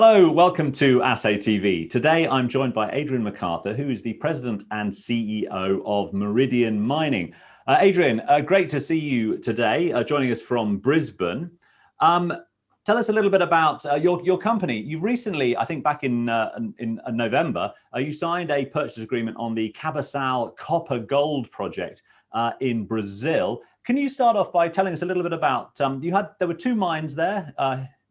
Hello, welcome to Assay TV. Today I'm joined by Adrian McArthur, who is the President and CEO of Meridian Mining. Adrian, great to see you today, joining us from Brisbane. Tell us a little bit about your company. You recently, I think back in November, you signed a purchase agreement on the Cabasal copper gold project in Brazil. Can you start off by telling us a little bit about, there were two mines there,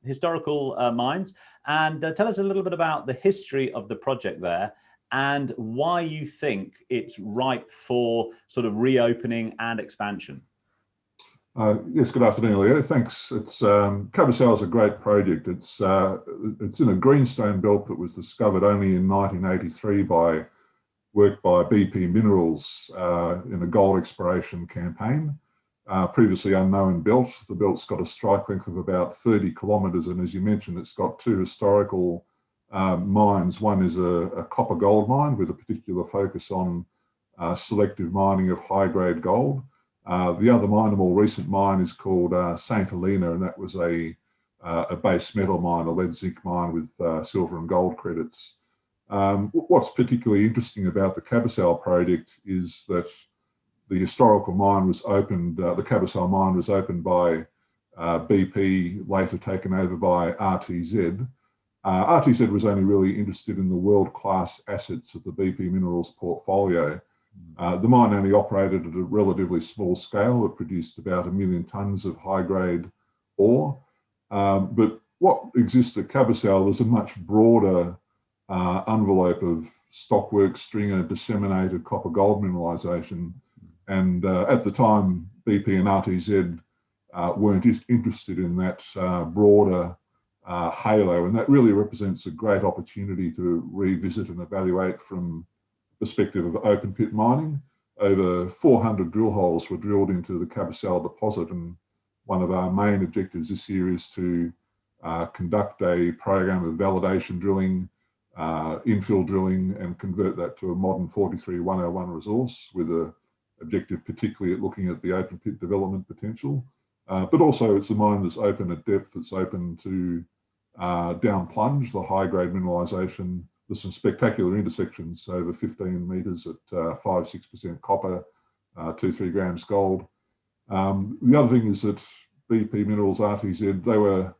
historical mines, and tell us a little bit about the history of the project there and why you think it's ripe for sort of reopening and expansion. Yes, good afternoon, Leo. Thanks. Cabasal is a great project. It's in a greenstone belt that was discovered only in 1983 by work by BP Minerals in a gold exploration campaign. Previously unknown belt. The belt's got a strike length of about 30 kilometres, and as you mentioned, it's got two historical mines. One is a copper gold mine with a particular focus on selective mining of high-grade gold. The other mine, a more recent mine, is called St Helena, and that was a base metal mine, a lead zinc mine with silver and gold credits. What's particularly interesting about the Cabasal project is that the historical mine was opened, the Cabasal mine was opened by BP, later taken over by RTZ. RTZ was only really interested in the world-class assets of the BP Minerals portfolio. The mine only operated at a relatively small scale. It produced about 1 million tonnes of high-grade ore. But what exists at Cabasal is a much broader envelope of stockwork, stringer, disseminated copper gold mineralisation. And at the time, BP and RTZ weren't interested in that broader halo, and that really represents a great opportunity to revisit and evaluate from the perspective of open pit mining. Over 400 drill holes were drilled into the Cabasal deposit, and one of our main objectives this year is to conduct a program of validation drilling, infill drilling, and convert that to a modern 43-101 resource with a objective particularly at looking at the open pit development potential. But also it's a mine that's open at depth, it's open to down plunge, the high grade mineralisation. There's some spectacular intersections over 15 metres at 5-6% copper, 2-3 grams gold. The other thing is that BP Minerals, RTZ, they were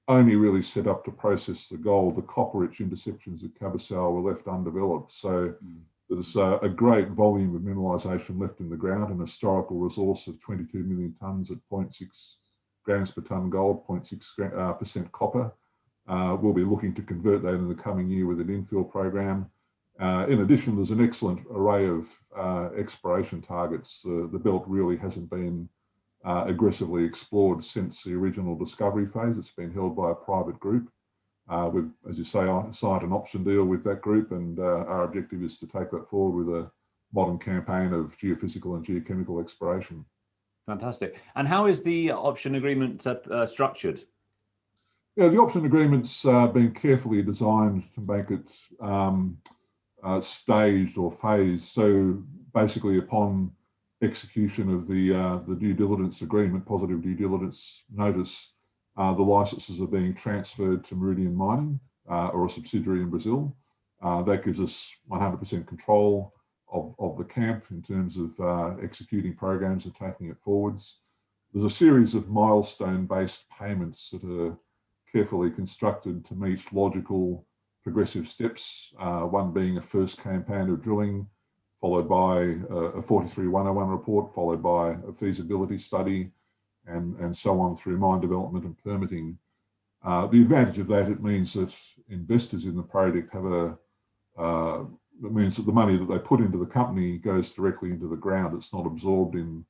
only really set up to process the gold. The copper rich intersections at Cabasal were left undeveloped. So there's a great volume of mineralisation left in the ground, an historical resource of 22 million tonnes at 0.6 grams per tonne gold, 0.6% copper. We'll be looking to convert that in the coming year with an infill program. In addition, there's an excellent array of exploration targets. The belt really hasn't been aggressively explored since the original discovery phase. It's been held by a private group. We've, as you say, signed an option deal with that group, and our objective is to take that forward with a modern campaign of geophysical and geochemical exploration. Fantastic. And how is the option agreement structured? Yeah, the option agreement's been carefully designed to make it staged or phased. So basically, upon execution of the due diligence agreement, positive due diligence notice, the licenses are being transferred to Meridian Mining or a subsidiary in Brazil. That gives us 100% control of the camp in terms of executing programs and taking it forwards. There's a series of milestone-based payments that are carefully constructed to meet logical progressive steps, one being a first campaign of drilling, followed by a 43-101 report, followed by a feasibility study, and so on through mine development and permitting. The advantage of that, it means that investors in the project have it means that the money that they put into the company goes directly into the ground. It's not absorbed in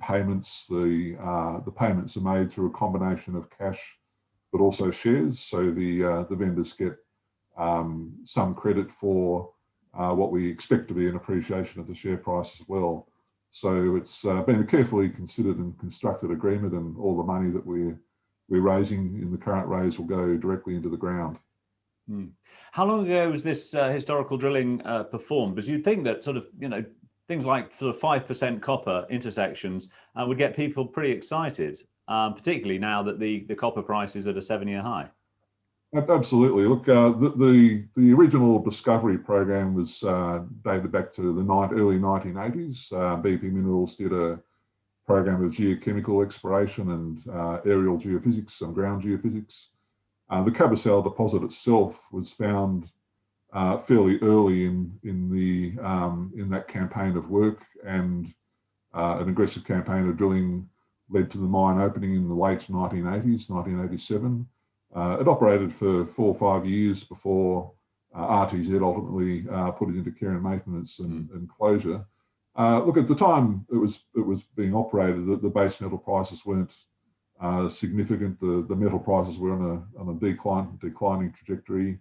payments. The payments are made through a combination of cash, but also shares. So the vendors get some credit for what we expect to be an appreciation of the share price as well. So it's been a carefully considered and constructed agreement, and all the money that we're raising in the current raise will go directly into the ground. How long ago was this historical drilling performed? Because you'd think that sort of, things like sort of 5% copper intersections would get people pretty excited, particularly now that the copper price is at a 7-year high. Absolutely. Look, the original discovery program was dated back to the early 1980s. BP Minerals did a program of geochemical exploration and aerial geophysics and ground geophysics. The Cabasal deposit itself was found fairly early in that campaign of work, and an aggressive campaign of drilling led to the mine opening in the late 1980s, 1987. It operated for 4 or 5 years before RTZ ultimately put it into care and maintenance and closure. Look, at the time it was being operated, the base metal prices weren't significant. The metal prices were on a declining trajectory,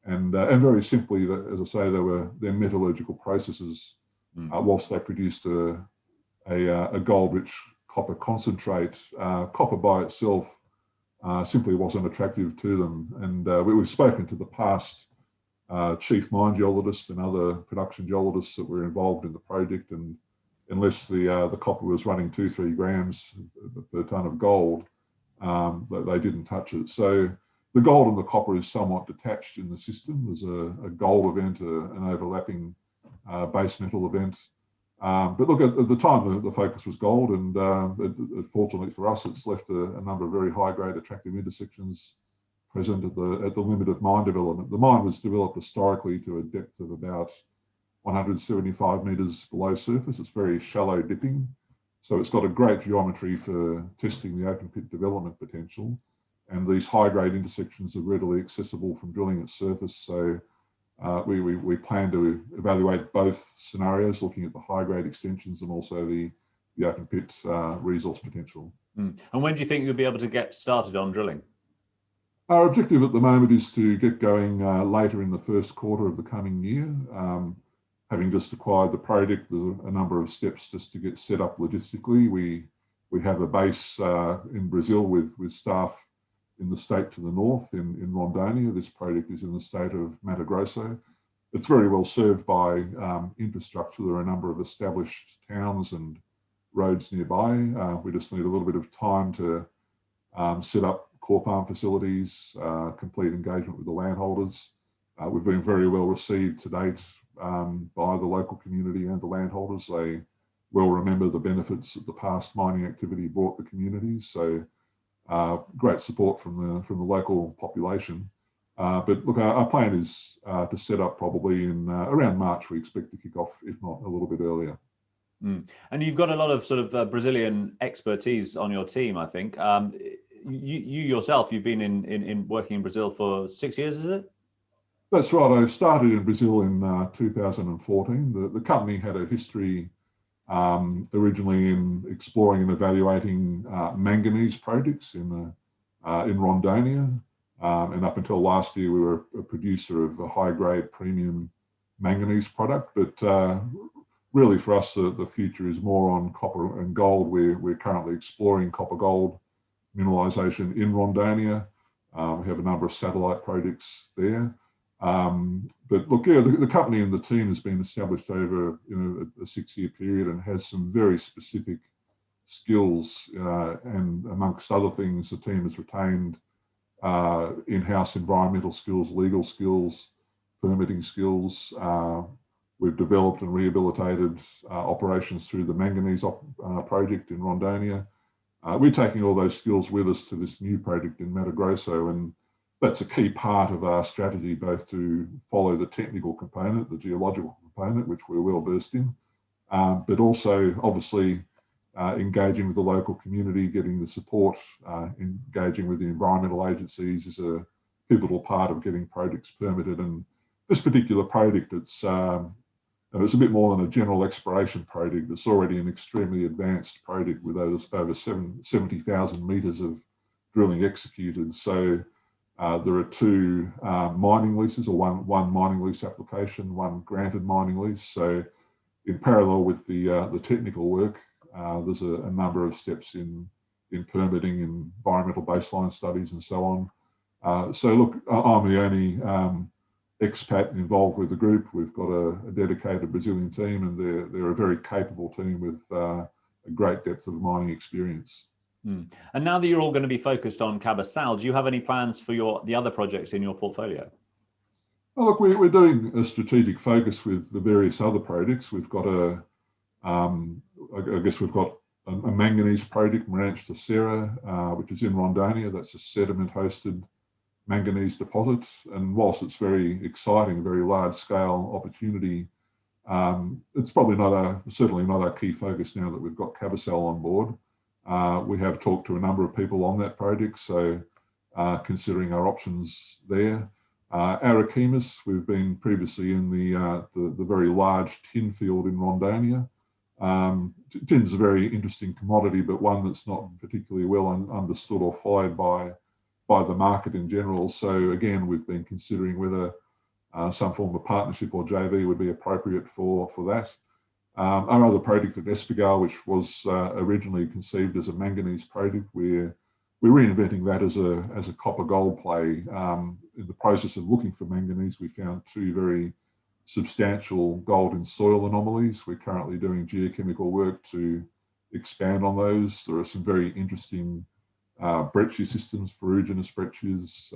and very simply, as I say, their metallurgical processes, whilst they produced a gold-rich copper concentrate, copper by itself simply wasn't attractive to them. And we've spoken to the past chief mine geologists and other production geologists that were involved in the project, and unless the copper was running 2-3 grams per tonne of gold, they didn't touch it. So the gold and the copper is somewhat detached in the system. There's a gold event, an overlapping base metal event. But look, at the time, the focus was gold, and fortunately for us, it's left a number of very high-grade, attractive intersections present at the limit of mine development. The mine was developed historically to a depth of about 175 metres below surface. It's very shallow dipping, so it's got a great geometry for testing the open pit development potential. And these high-grade intersections are readily accessible from drilling at surface. So we plan to evaluate both scenarios, looking at the high-grade extensions and also the open pit resource potential. And when do you think you'll be able to get started on drilling? Our objective at the moment is to get going later in the first quarter of the coming year. Having just acquired the project, there's a number of steps just to get set up logistically. We have a base in Brazil with staff in the state to the north in Rondônia. This project is in the state of Mato Grosso. It's very well served by infrastructure. There are a number of established towns and roads nearby. We just need a little bit of time to set up core farm facilities, complete engagement with the landholders. We've been very well received to date by the local community and the landholders. They well remember the benefits that the past mining activity brought the communities. So great support from the local population. But look, our plan is to set up probably in around March. We expect to kick off, if not a little bit earlier. And you've got a lot of sort of Brazilian expertise on your team, I think. You yourself, you've been in working in Brazil for 6 years, is it? That's right. I started in Brazil in 2014. The company had a history originally in exploring and evaluating manganese projects in Rondônia. And up until last year, we were a producer of a high-grade premium manganese product. But really for us, the future is more on copper and gold. We're currently exploring copper-gold mineralisation in Rondônia. We have a number of satellite projects there. But look, yeah, the company and the team has been established over a 6-year period and has some very specific skills. And amongst other things, the team has retained in-house environmental skills, legal skills, permitting skills. We've developed and rehabilitated operations through the manganese project in Rondônia. We're taking all those skills with us to this new project in Mato Grosso, and that's a key part of our strategy, both to follow the technical component, the geological component, which we're well versed in, but also obviously engaging with the local community, getting the support, engaging with the environmental agencies is a pivotal part of getting projects permitted. And this particular project, it's a bit more than a general exploration project. It's already an extremely advanced project with over 70,000 metres of drilling executed. So there are 2 mining leases, or one mining lease application, 1 granted mining lease. So in parallel with the technical work, there's a number of steps in permitting, environmental baseline studies, and so on. So look, I'm the only expat involved with the group. We've got a dedicated Brazilian team, and they're a very capable team with a great depth of mining experience. Mm. And now that you're all going to be focused on Cabasal, do you have any plans for the other projects in your portfolio? Well, look, we're doing a strategic focus with the various other projects. We've got I guess we've got a manganese project, Ranch de Serra, which is in Rondonia. That's a sediment-hosted manganese deposit. And whilst it's very exciting, a very large-scale opportunity, it's probably certainly not our key focus now that we've got Cabasal on board. We have talked to a number of people on that project, so considering our options there. Arachimus, we've been previously in the very large tin field in Rondonia. Tin's a very interesting commodity, but one that's not particularly well understood or followed by the market in general. So again, we've been considering whether some form of partnership or JV would be appropriate for that. Our other project at Espegal, which was originally conceived as a manganese project, we're reinventing that as a copper gold play. In the process of looking for manganese, we found two very substantial gold in soil anomalies. We're currently doing geochemical work to expand on those. There are some very interesting breccia systems, ferruginous breccias,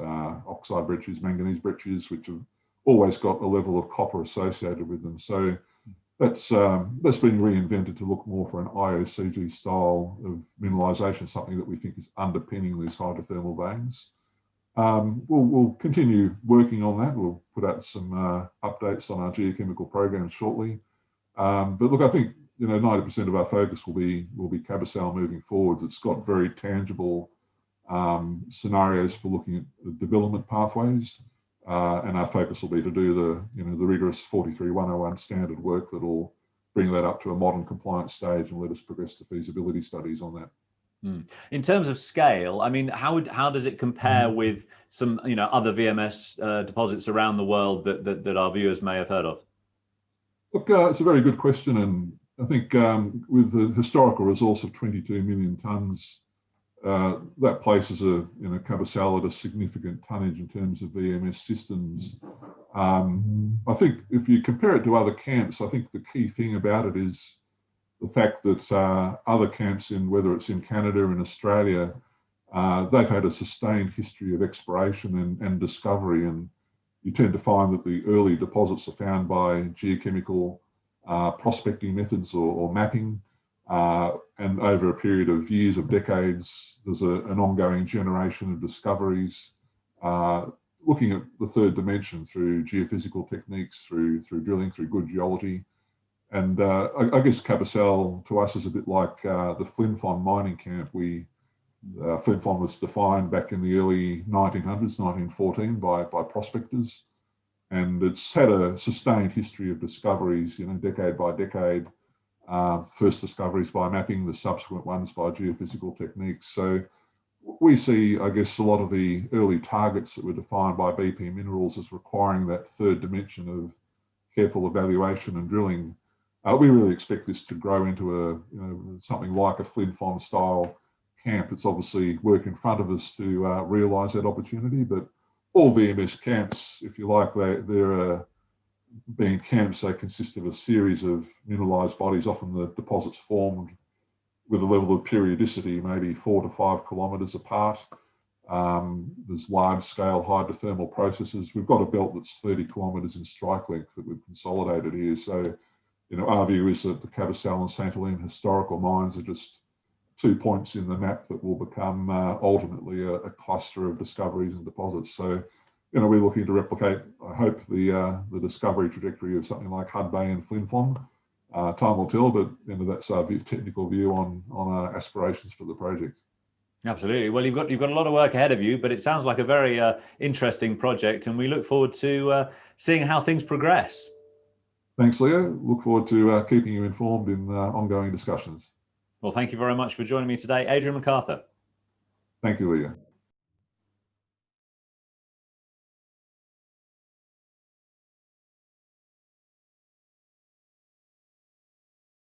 oxide breccias, manganese breccias, which have always got a level of copper associated with them. So that's been reinvented to look more for an IOCG style of mineralisation, something that we think is underpinning these hydrothermal veins. We'll continue working on that. We'll put out some updates on our geochemical program shortly. But look, I think 90% of our focus will be Cabasal moving forwards. It's got very tangible scenarios for looking at the development pathways, and our focus will be to do the rigorous 43101 standard work that will bring that up to a modern compliance stage and let us progress to feasibility studies on that. In terms of scale, I mean, how does it compare with some other VMS deposits around the world that our viewers may have heard of? Look, it's a very good question, and I think with the historical resource of 22 million tonnes, that places Cabasal at a significant tonnage in terms of VMS systems. I think if you compare it to other camps, I think the key thing about it is the fact that other camps, whether it's in Canada or in Australia, they've had a sustained history of exploration and discovery, and you tend to find that the early deposits are found by geochemical prospecting methods or mapping, and over a period of years, of decades, there's an ongoing generation of discoveries, looking at the third dimension through geophysical techniques, through drilling, through good geology. And I guess Cabasal to us is a bit like the Flin Flon mining camp. Flin Flon was defined back in the early 1900s, 1914, by prospectors, and it's had a sustained history of discoveries, decade by decade. First discoveries by mapping, the subsequent ones by geophysical techniques. So we see, I guess, a lot of the early targets that were defined by BP Minerals as requiring that third dimension of careful evaluation and drilling. We really expect this to grow into something like a Flin Flon style camp. It's obviously work in front of us to realise that opportunity, but all VMS camps, if you like, they're being camps, they consist of a series of mineralised bodies. Often the deposits formed with a level of periodicity, maybe 4 to 5 kilometres apart. There's large-scale hydrothermal processes. We've got a belt that's 30 kilometres in strike length that we've consolidated here. So, our view is that the Cabasal and St Helene historical mines are just 2 points in the map that will become ultimately a cluster of discoveries and deposits. So, we're looking to replicate, I hope, the discovery trajectory of something like Hud Bay and Flin Flon. Time will tell, but that's our technical view on our aspirations for the project. Absolutely. Well, you've got a lot of work ahead of you, but it sounds like a very interesting project, and we look forward to seeing how things progress. Thanks, Leo. Look forward to keeping you informed in ongoing discussions. Well, thank you very much for joining me today, Adrian McArthur. Thank you, Leo.